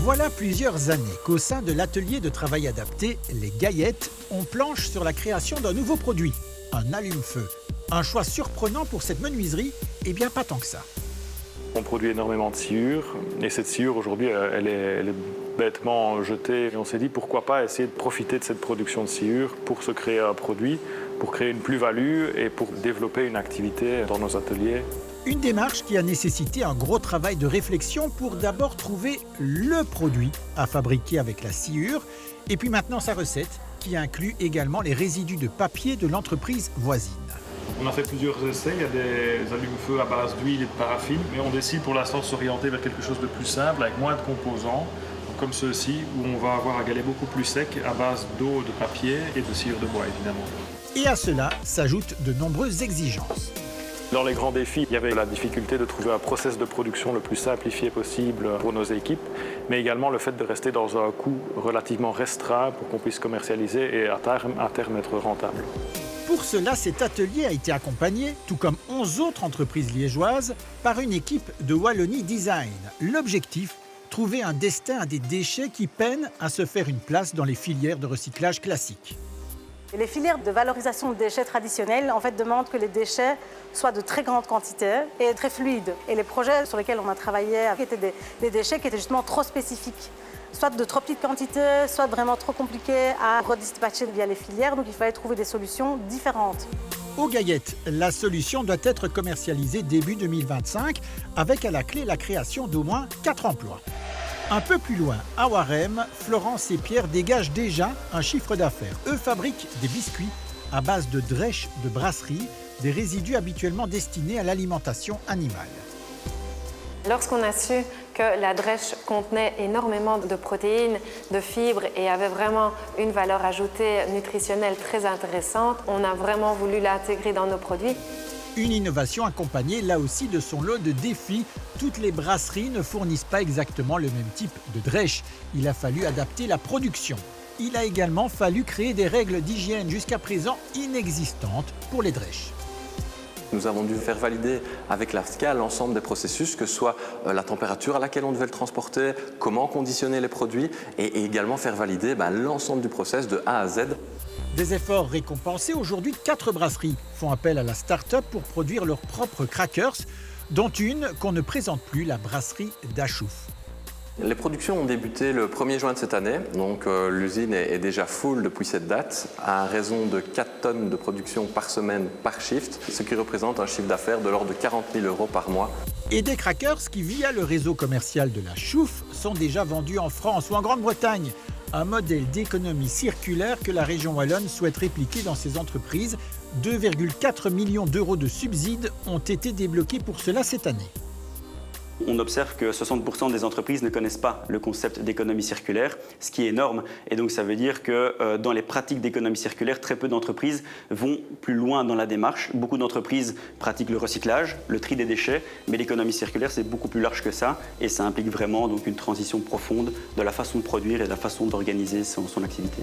Voilà plusieurs années qu'au sein de l'atelier de travail adapté, les Gaillettes, on planche sur la création d'un nouveau produit, un allume-feu. Un choix surprenant pour cette menuiserie, eh bien pas tant que ça. On produit énormément de sciure et cette sciure aujourd'hui elle est bêtement jetée. Et on s'est dit pourquoi pas essayer de profiter de cette production de sciure pour se créer un produit, pour créer une plus-value et pour développer une activité dans nos ateliers. Une démarche qui a nécessité un gros travail de réflexion pour d'abord trouver le produit à fabriquer avec la sciure et puis maintenant sa recette qui inclut également les résidus de papier de l'entreprise voisine. On a fait plusieurs essais, il y a des allume-feu à base d'huile et de paraffine, mais on décide pour l'instant de s'orienter vers quelque chose de plus simple, avec moins de composants, comme ceux-ci, où on va avoir un galet beaucoup plus sec à base d'eau, de papier et de sciure de bois évidemment. Et à cela s'ajoutent de nombreuses exigences. Dans les grands défis, il y avait la difficulté de trouver un process de production le plus simplifié possible pour nos équipes, mais également le fait de rester dans un coût relativement restreint pour qu'on puisse commercialiser et à terme être rentable. Pour cela, cet atelier a été accompagné, tout comme 11 autres entreprises liégeoises, par une équipe de Wallonie Design. L'objectif, trouver un destin à des déchets qui peinent à se faire une place dans les filières de recyclage classiques. Les filières de valorisation de déchets traditionnels demandent que les déchets soient de très grande quantité et très fluides. Et les projets sur lesquels on a travaillé étaient des déchets qui étaient justement trop spécifiques. Soit de trop petites quantités, soit vraiment trop compliqués à redispatcher via les filières. Donc il fallait trouver des solutions différentes. Aux Gaillettes, la solution doit être commercialisée début 2025 avec à la clé la création d'au moins 4 emplois. Un peu plus loin, à Warem, Florence et Pierre dégagent déjà un chiffre d'affaires. Eux fabriquent des biscuits à base de drèches de brasserie, des résidus habituellement destinés à l'alimentation animale. Lorsqu'on a su que la drèche contenait énormément de protéines, de fibres et avait vraiment une valeur ajoutée nutritionnelle très intéressante, on a vraiment voulu l'intégrer dans nos produits. Une innovation accompagnée là aussi de son lot de défis. Toutes les brasseries ne fournissent pas exactement le même type de drèche. Il a fallu adapter la production. Il a également fallu créer des règles d'hygiène jusqu'à présent inexistantes pour les drèches. Nous avons dû faire valider avec l'AFSCA l'ensemble des processus, que ce soit la température à laquelle on devait le transporter, comment conditionner les produits et également faire valider l'ensemble du process de A à Z. Des efforts récompensés, aujourd'hui 4 brasseries font appel à la start-up pour produire leurs propres crackers, dont une qu'on ne présente plus, la brasserie d'Achouf. Les productions ont débuté le 1er juin de cette année, donc l'usine est déjà full depuis cette date, à raison de 4 tonnes de production par semaine par shift, ce qui représente un chiffre d'affaires de l'ordre de 40 000 € par mois. Et des crackers qui, via le réseau commercial de la Chouf, sont déjà vendus en France ou en Grande-Bretagne. Un modèle d'économie circulaire que la région wallonne souhaite répliquer dans ses entreprises. 2,4 millions d'euros de subsides ont été débloqués pour cela cette année. On observe que 60% des entreprises ne connaissent pas le concept d'économie circulaire, ce qui est énorme. Et donc ça veut dire que dans les pratiques d'économie circulaire, très peu d'entreprises vont plus loin dans la démarche. Beaucoup d'entreprises pratiquent le recyclage, le tri des déchets, mais l'économie circulaire, c'est beaucoup plus large que ça. Et ça implique vraiment donc une transition profonde de la façon de produire et de la façon d'organiser son activité.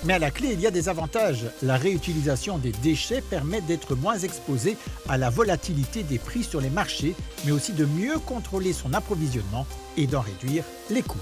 Mais à la clé, il y a des avantages. La réutilisation des déchets permet d'être moins exposé à la volatilité des prix sur les marchés, mais aussi de mieux contrôler son approvisionnement et d'en réduire les coûts.